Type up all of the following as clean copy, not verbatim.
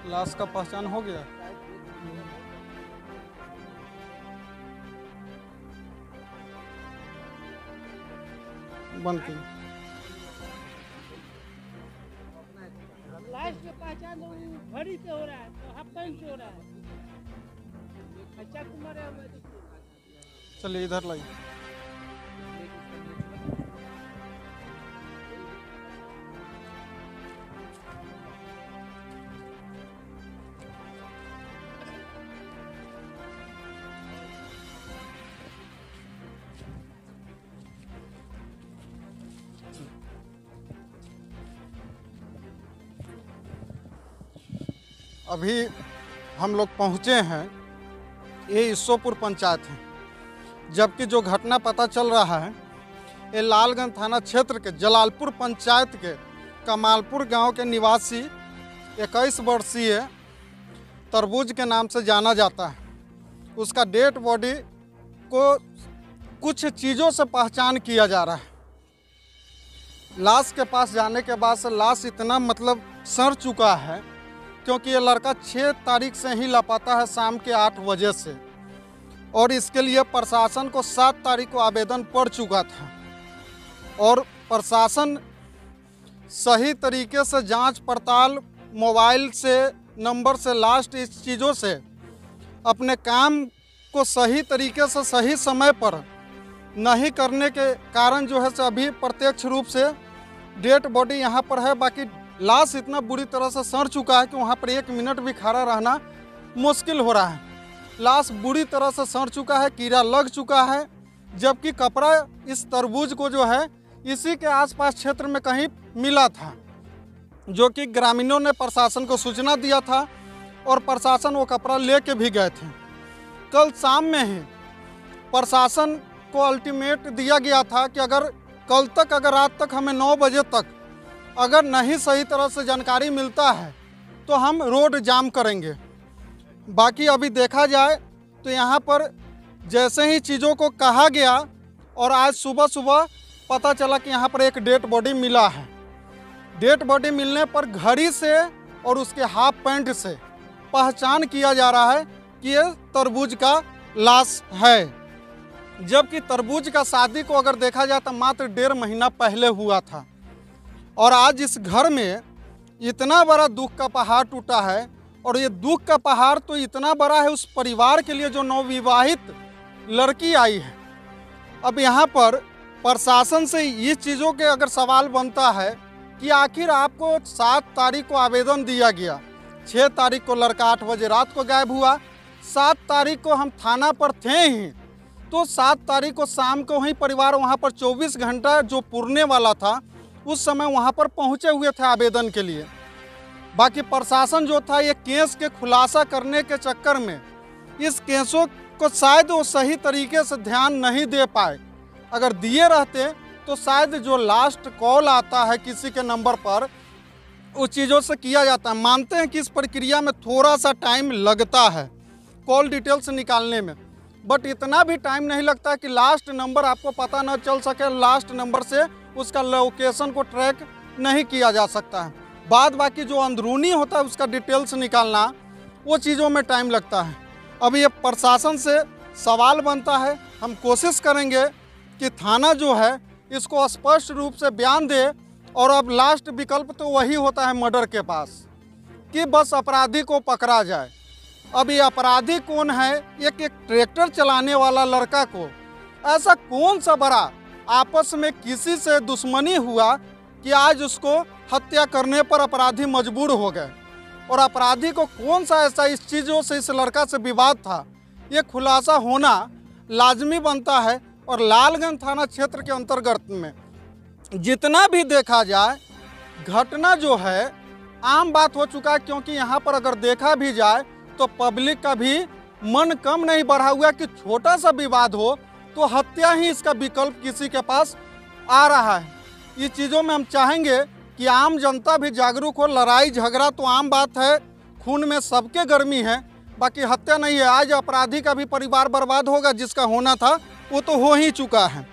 लाश का पहचान हो गया। बनती लाश की पहचान घड़ी से हो रहा है, तो हाफ पैंट से हो रहा है। अच्छा तुम्हारे चलिए इधर लाइए। अभी हम लोग पहुँचे हैं, ये ईश्वरपुर पंचायत है, जबकि जो घटना पता चल रहा है ये लालगंज थाना क्षेत्र के जलालपुर पंचायत के कमालपुर गांव के निवासी 21 वर्षीय तरबूज के नाम से जाना जाता है। उसका डेड बॉडी को कुछ चीज़ों से पहचान किया जा रहा है। लाश के पास जाने के बाद से लाश इतना सड़ चुका है, क्योंकि ये लड़का 6 तारीख से ही लापता है शाम के 8 बजे से, और इसके लिए प्रशासन को 7 तारीख को आवेदन पड़ चुका था, और प्रशासन सही तरीके से जांच पड़ताल मोबाइल से नंबर से लास्ट इस चीज़ों से अपने काम को सही तरीके से सही समय पर नहीं करने के कारण जो है अभी प्रत्यक्ष रूप से डेड बॉडी यहाँ पर है। बाकी लाश इतना बुरी तरह से सड़ चुका है कि वहाँ पर 1 मिनट भी खड़ा रहना मुश्किल हो रहा है। लाश बुरी तरह से सड़ चुका है, कीड़ा लग चुका है, जबकि कपड़ा इस तरबूज को जो है इसी के आसपास क्षेत्र में कहीं मिला था, जो कि ग्रामीणों ने प्रशासन को सूचना दिया था और प्रशासन वो कपड़ा लेके भी गए थे। कल शाम में ही प्रशासन को अल्टीमेट दिया गया था कि अगर कल तक अगर रात तक हमें 9 बजे तक अगर नहीं सही तरह से जानकारी मिलता है तो हम रोड जाम करेंगे। बाकी अभी देखा जाए तो यहाँ पर जैसे ही चीज़ों को कहा गया और आज सुबह सुबह पता चला कि यहाँ पर एक डेड बॉडी मिला है। डेड बॉडी मिलने पर घड़ी से और उसके हाफ पैंट से पहचान किया जा रहा है कि ये तरबूज का लाश है, जबकि तरबूज का शादी को अगर देखा जाए तो मात्र 1.5 महीना पहले हुआ था। और आज इस घर में इतना बड़ा दुख का पहाड़ टूटा है, और ये दुख का पहाड़ तो इतना बड़ा है उस परिवार के लिए जो नवविवाहित लड़की आई है। अब यहाँ पर प्रशासन से ये चीज़ों के अगर सवाल बनता है कि आखिर आपको 7 तारीख को आवेदन दिया गया, 6 तारीख को लड़का 8 बजे रात को गायब हुआ, 7 तारीख को हम थाना पर थे ही, तो 7 तारीख को शाम को ही परिवार वहाँ पर 24 घंटा जो पुरने वाला था उस समय वहाँ पर पहुँचे हुए थे आवेदन के लिए। बाकी प्रशासन जो था ये केस के खुलासा करने के चक्कर में इस केसों को शायद वो सही तरीके से ध्यान नहीं दे पाए। अगर दिए रहते तो शायद जो लास्ट कॉल आता है किसी के नंबर पर उस चीज़ों से किया जाता है। मानते हैं कि इस प्रक्रिया में थोड़ा सा टाइम लगता है कॉल डिटेल्स निकालने में, बट इतना भी टाइम नहीं लगता कि लास्ट नंबर आपको पता न चल सके, लास्ट नंबर से उसका लोकेशन को ट्रैक नहीं किया जा सकता है। बाद बाकी जो अंदरूनी होता है उसका डिटेल्स निकालना वो चीज़ों में टाइम लगता है। अब ये प्रशासन से सवाल बनता है, हम कोशिश करेंगे कि थाना जो है इसको स्पष्ट रूप से बयान दे, और अब लास्ट विकल्प तो वही होता है मर्डर के पास कि बस अपराधी को पकड़ा जाए। अब ये अपराधी कौन है? एक ट्रैक्टर चलाने वाला लड़का को ऐसा कौन सा बड़ा आपस में किसी से दुश्मनी हुआ कि आज उसको हत्या करने पर अपराधी मजबूर हो गए, और अपराधी को कौन सा ऐसा इस चीज़ों से इस लड़का से विवाद था, ये खुलासा होना लाजमी बनता है। और लालगंज थाना क्षेत्र के अंतर्गत में जितना भी देखा जाए घटना जो है आम बात हो चुका है, क्योंकि यहाँ पर अगर देखा भी जाए तो पब्लिक का भी मन कम नहीं बढ़ा हुआ कि छोटा सा विवाद हो तो हत्या ही इसका विकल्प किसी के पास आ रहा है। इस चीज़ों में हम चाहेंगे कि आम जनता भी जागरूक हो। लड़ाई झगड़ा तो आम बात है, खून में सबके गर्मी है, बाकी हत्या नहीं है। आज अपराधी का भी परिवार बर्बाद होगा, जिसका होना था वो तो हो ही चुका है।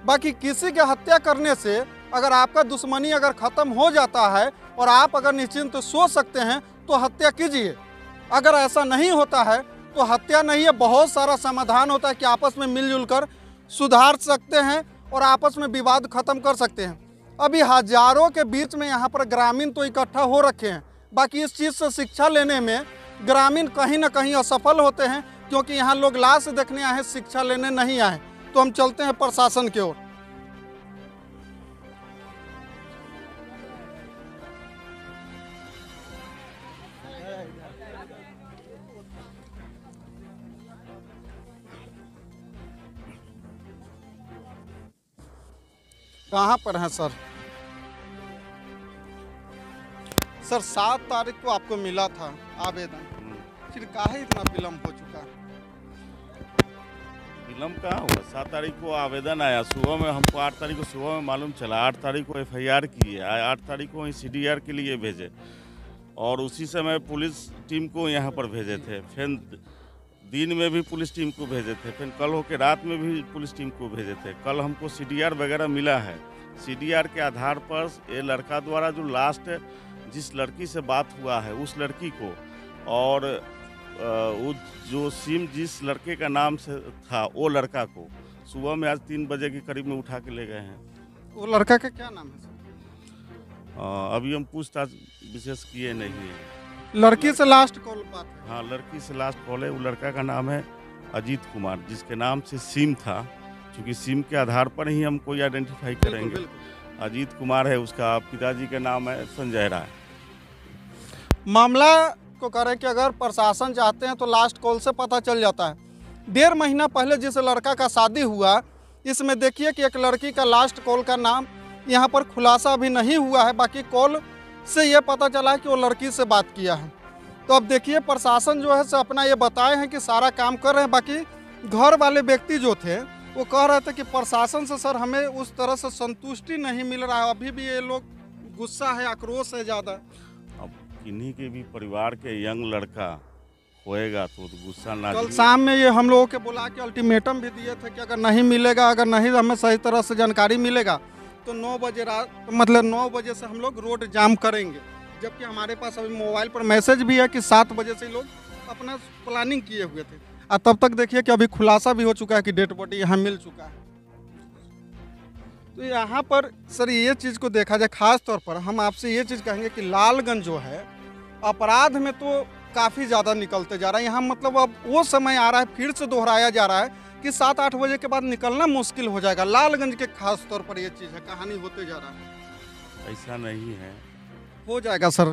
बाकी किसी के हत्या करने से अगर आपका दुश्मनी अगर ख़त्म हो जाता है और आप अगर निश्चिंत सो सकते हैं तो हत्या कीजिए। अगर ऐसा नहीं होता है तो हत्या नहीं है, बहुत सारा समाधान होता है कि आपस में मिलजुल कर सुधार सकते हैं और आपस में विवाद खत्म कर सकते हैं। अभी हजारों के बीच में यहाँ पर ग्रामीण तो इकट्ठा हो रखे हैं, बाकी इस चीज़ से शिक्षा लेने में ग्रामीण कहीं ना कहीं असफल होते हैं, क्योंकि यहाँ लोग लाश देखने आए हैं, शिक्षा लेने नहीं आए। तो हम चलते हैं प्रशासन की ओर। कहाँ पर हैं सर? सर 7 तारीख को आपको मिला था आवेदन, फिर काहे इतना विलम्ब हो चुका है? विलम्ब कहाँ हुआ? 7 तारीख को आवेदन आया सुबह में, हमको 8 तारीख को सुबह में मालूम चला। 8 तारीख को FIR की है, 8 तारीख को CDR के लिए भेजे और उसी समय पुलिस टीम को यहाँ पर भेजे थे। फिर दिन में भी पुलिस टीम को भेजे थे, फिर कल होकर रात में भी पुलिस टीम को भेजे थे। कल हमको CDR वगैरह मिला है। CDR के आधार पर ये लड़का द्वारा जो लास्ट जिस लड़की से बात हुआ है उस लड़की को और वो जो सिम जिस लड़के का नाम से था वो लड़का को सुबह में आज 3 बजे के करीब में उठा के ले गए हैं। वो लड़का का क्या नाम है सर? अभी हम पूछताछ विशेष किए नहीं है। लड़की से लास्ट कॉल बात है? हाँ, लड़की से लास्ट कॉल है। वो लड़का का नाम है अजीत कुमार, जिसके नाम से सिम था, क्योंकि सिम के आधार पर ही हम कोई आइडेंटिफाई करेंगे। बिल्कुल। अजीत कुमार है, उसका पिताजी का नाम है संजय राय। मामला को करें कि अगर प्रशासन चाहते हैं तो लास्ट कॉल से पता चल जाता है। 1.5 महीना पहले जिस लड़का का शादी हुआ, इसमें देखिए कि एक लड़की का लास्ट कॉल का नाम यहाँ पर खुलासा अभी नहीं हुआ है, बाकी कॉल से ये पता चला है कि वो लड़की से बात किया है। तो अब देखिए प्रशासन जो है से अपना ये बताए हैं कि सारा काम कर रहे हैं, बाकी घर वाले व्यक्ति जो थे वो कह रहे थे कि प्रशासन से सर हमें उस तरह से संतुष्टि नहीं मिल रहा है, अभी भी ये लोग गुस्सा है, आक्रोश है ज़्यादा। अब किन्हीं के भी परिवार के यंग लड़का होएगा तो गुस्सा ना। कल शाम में ये हम लोगों के बुला के अल्टीमेटम भी दिए थे कि अगर नहीं मिलेगा, अगर नहीं हमें सही तरह से जानकारी मिलेगा तो 9 बजे रात, मतलब 9 बजे से हम लोग रोड जाम करेंगे। जबकि हमारे पास अभी मोबाइल पर मैसेज भी है कि 7 बजे से लोग अपना प्लानिंग किए हुए थे। और तब तक देखिए कि अभी खुलासा भी हो चुका है कि डेड बॉडी यहाँ मिल चुका है। तो यहाँ पर सर ये चीज़ को देखा जाए, खास तौर पर हम आपसे ये चीज़ कहेंगे कि लालगंज जो है अपराध में तो काफ़ी ज़्यादा निकलते जा रहा है। यहाँ मतलब अब वो समय आ रहा है, फिर से दोहराया जा रहा है कि 7-8 बजे के बाद निकलना मुश्किल हो जाएगा। लालगंज के खास तौर पर ये चीज़ है, कहानी होते जा रहा है। ऐसा नहीं है, हो जाएगा सर।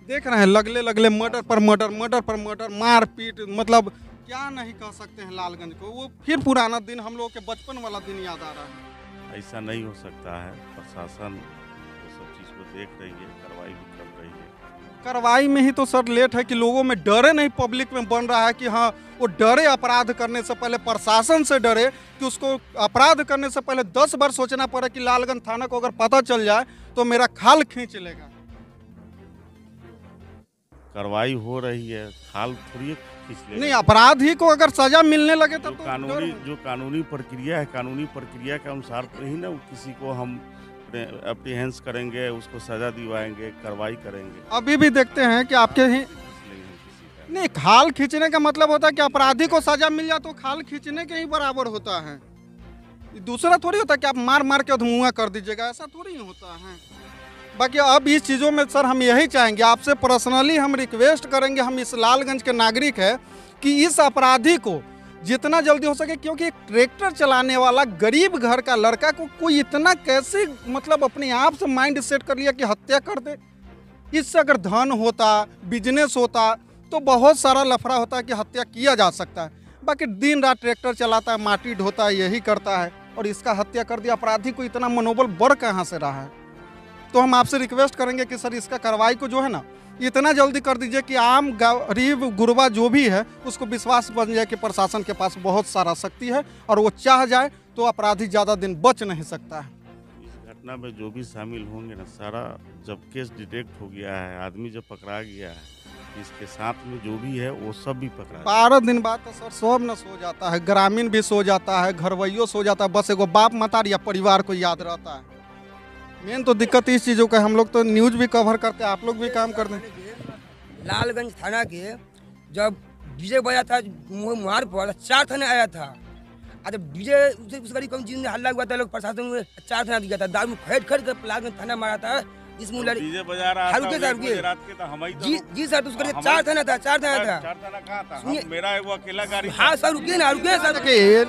देख रहे हैं लगले मर्डर पर मर्डर, मर्डर पर मर्डर, मारपीट, मतलब क्या नहीं कह सकते हैं लालगंज को। वो फिर पुराना दिन, हम लोगों के बचपन वाला दिन याद आ रहा है। ऐसा नहीं हो सकता है। प्रशासन वो सब चीज़ को देख रही है, कार्रवाई भी कर रही है। कार्रवाई में ही तो सर लेट है कि लोगों में डरे नहीं, पब्लिक में बन रहा है कि हाँ वो डरे अपराध करने से पहले, प्रशासन से डरे कि उसको अपराध करने से पहले 10 बार सोचना पड़े कि लालगंज थाना को अगर पता चल जाए तो मेरा खाल खींच लेगा। कार्रवाई हो रही है, खाल थोड़ी खींच लेगा। नहीं, अपराधी को अगर सजा मिलने लगे तब तो जो कानूनी प्रक्रिया है, कानूनी प्रक्रिया के अनुसार ही ना किसी को हम अप्रीहेंस करेंगे, उसको सजा दिवाएंगे, कार्रवाई करेंगे। अभी भी देखते हैं कि आपके ही नहीं, खाल खींचने का मतलब होता है कि अपराधी को सजा मिल जाए तो खाल खींचने के ही बराबर होता है। दूसरा थोड़ी होता है कि आप मार मार के अधमुआ कर दीजिएगा, ऐसा थोड़ी होता है। बाकी अब इस चीज़ों में सर हम यही चाहेंगे, आपसे पर्सनली हम रिक्वेस्ट करेंगे, हम इस लालगंज के नागरिक हैं, कि इस अपराधी को जितना जल्दी हो सके, क्योंकि एक ट्रैक्टर चलाने वाला गरीब घर का लड़का को कोई इतना कैसे मतलब अपने आप से माइंड सेट कर लिया कि हत्या कर दे। इससे अगर धन होता, बिजनेस होता तो बहुत सारा लफड़ा होता है कि हत्या किया जा सकता है। बाकी दिन रात ट्रैक्टर चलाता है, माटी ढोता है, यही करता है और इसका हत्या कर दिया। अपराधी को इतना मनोबल बढ़ कहाँ से रहा है? तो हम आपसे रिक्वेस्ट करेंगे कि सर इसका कार्रवाई को जो है ना इतना जल्दी कर दीजिए कि आम गरीब गुरबा जो भी है उसको विश्वास बन जाए कि प्रशासन के पास बहुत सारा शक्ति है और वो चाह जाए तो अपराधी ज़्यादा दिन बच नहीं सकता है। इस घटना में जो भी शामिल होंगे ना, सारा जब केस डिटेक्ट हो गया है, आदमी जब पकड़ा गया है, इसके साथ में जो भी है वो सब भी पकड़ा। 12 दिन बाद तो सर सब न सो जाता है, ग्रामीण भी सो जाता है, घरवैयो सो जाता है, बस एगो बाप मतार या परिवार को याद रहता है। मेन तो दिक्कत इस चीज़ों का, हम लोग तो न्यूज़ भी कवर करते हैं, आप लोग भी काम करते हैं। लालगंज थाना के जब डीजे बजा था मार पर 4 थाने आया था। जब डीजे उस गाड़ी कौन चीज में हल्ला हुआ था, लोग प्रशासन में 4 थाना दिया था, दारू खरीद खरीद कर लालगंज थाना मारा था। इसमें डीजे बजा रहा था रात के, तो हम ही तो जी सर, उसके लिए 4 थाना था, 4 थाना था। 4 थाना कहाँ था? मेरा वो अकेला गाड़ी। हाँ सर, रुकिए सर,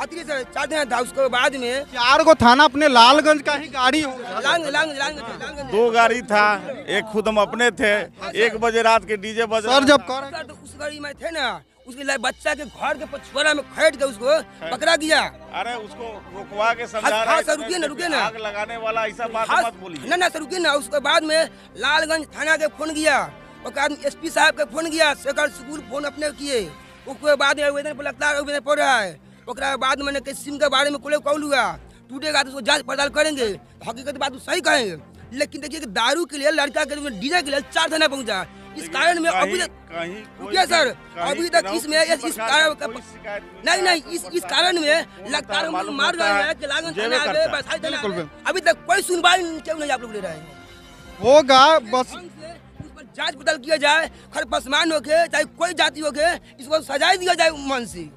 आती सर 4 थाना था। उसके बाद में 4 को थाना अपने लालगंज का ही गाड़ी हो, लालगंज 2 गाड़ी था, एक खुद हम अपने थे। 1 बजे रात के डीजे बज सर जब कर तो उस गाड़ी में थे ना, उसके लिए बच्चा के घर के पछुआरा में खरीद के उसको पकड़ा गया। अरे उसको रुकवा के समझा रहा है। सर रुकिए ना, आग लगाने वाला ऐसा बात मत बोलिए। ना सर रुकिए ना। उसके बाद में लालगंज थाना के फोन किया, और एसपी साहब के फोन किया, शेखर स्कूल फोन अपने किए। उसके बाद में आवेदन पर लगता है पड़ रहा है। उसके बाद मैंने किसी के बारे में कॉल हुआ, टूटेगा तो उसको जांच पड़ताल करेंगे, हकीकत बात सही कहेंगे। लेकिन देखिए कि दारू के लिए, लड़का के लिए, डीजे के लिए 4 थाना पहुंचा। इस कारण में अभी तक रुकिए सर, अभी तक इसमें इस कारण नहीं इस कारण में लगातार हम लोग मार रहे हैं कि लालगंज थाना आगे, बसाई थाना आगे, अभी तक कोई सुनवाई नहीं आप लोग ले रहे हैं। होगा बस उस पर जांच पड़ताल किया जाए, खर पसमान होके चाहे कोई जाति होके, इसको सजा दिया जाए मन से।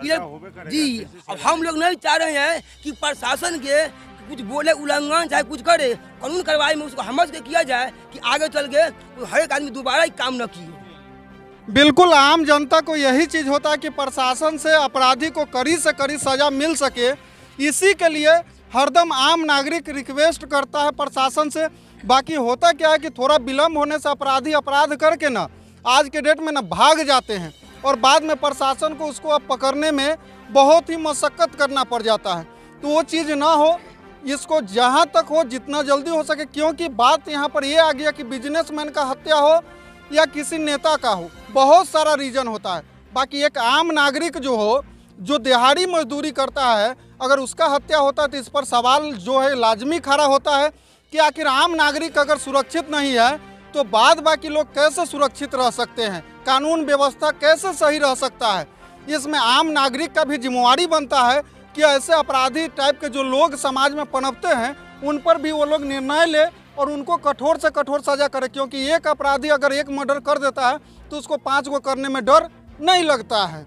जी अब हम लोग नहीं चाह रहे हैं कि प्रशासन के कुछ बोले उल्लंघन चाहे कुछ करे, कानून कार्रवाई में उसको समझ के किया जाए कि आगे चल के हर एक आदमी दोबारा ही काम न किए। बिल्कुल आम जनता को यही चीज़ होता है कि प्रशासन से अपराधी को कड़ी से कड़ी सजा मिल सके, इसी के लिए हरदम आम नागरिक रिक्वेस्ट करता है प्रशासन से। बाकी होता क्या है कि थोड़ा विलम्ब होने से अपराधी अपराध करके ना आज के डेट में ना भाग जाते हैं, और बाद में प्रशासन को उसको अब पकड़ने में बहुत ही मशक्क़त करना पड़ जाता है। तो वो चीज़ ना हो, इसको जहाँ तक हो जितना जल्दी हो सके, क्योंकि बात यहाँ पर ये आ गया कि बिजनेसमैन का हत्या हो या किसी नेता का हो, बहुत सारा रीज़न होता है। बाकी एक आम नागरिक जो हो, जो दिहाड़ी मजदूरी करता है, अगर उसका हत्या होता है तो इस पर सवाल जो है लाजमी खड़ा होता है कि आखिर आम नागरिक अगर सुरक्षित नहीं है तो बाद बाकी लोग कैसे सुरक्षित रह सकते हैं, कानून व्यवस्था कैसे सही रह सकता है। इसमें आम नागरिक का भी जिम्मेवारी बनता है कि ऐसे अपराधी टाइप के जो लोग समाज में पनपते हैं उन पर भी वो लोग निर्णय ले और उनको कठोर से कठोर सजा करे, क्योंकि एक अपराधी अगर एक मर्डर कर देता है तो उसको 5 को करने में डर नहीं लगता है।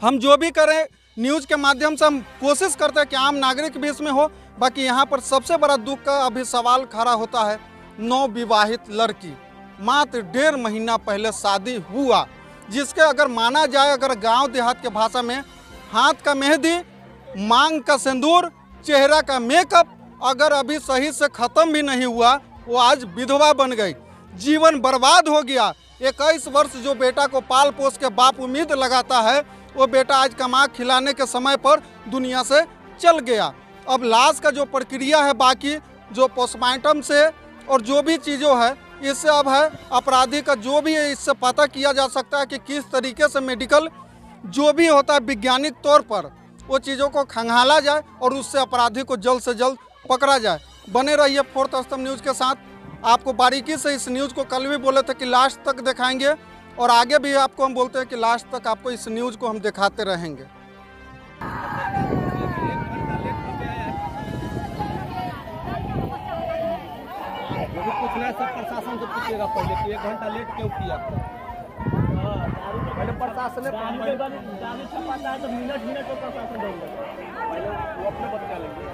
हम जो भी करें न्यूज़ के माध्यम से हम कोशिश करते हैं कि आम नागरिक भी इसमें हो। बाकी यहाँ पर सबसे बड़ा दुख का अभी सवाल खड़ा होता है, नवविवाहित लड़की, मात्र 1.5 महीना पहले शादी हुआ, जिसके अगर माना जाए, अगर गांव देहात के भाषा में, हाथ का मेहंदी, मांग का सिंदूर, चेहरा का मेकअप अगर अभी सही से ख़त्म भी नहीं हुआ, वो आज विधवा बन गई, जीवन बर्बाद हो गया। 21 वर्ष जो बेटा को पाल पोस के बाप उम्मीद लगाता है, वो बेटा आज कमा खिलाने के समय पर दुनिया से चल गया। अब लाश का जो प्रक्रिया है, बाकी जो पोस्टमार्टम से और जो भी चीज़ों है, इससे अब है अपराधी का जो भी है, इससे पता किया जा सकता है कि किस तरीके से मेडिकल जो भी होता है वैज्ञानिक तौर पर वो चीज़ों को खंगाला जाए और उससे अपराधी को जल्द से जल्द पकड़ा जाए। बने रहिए 4th स्तंभ न्यूज़ के साथ। आपको बारीकी से इस न्यूज़ को कल भी बोले थे कि लास्ट तक दिखाएंगे, और आगे भी आपको हम बोलते हैं कि लास्ट तक आपको इस न्यूज़ को हम दिखाते रहेंगे। पूछना है, सब प्रशासन से पूछेगा पहले कि 1 घंटा लेट क्यों किया। पहले प्रशासन ने गाड़ी छपाता है तो मिनट में प्रशासन देंगे, पहले वो अपने बता लेंगे।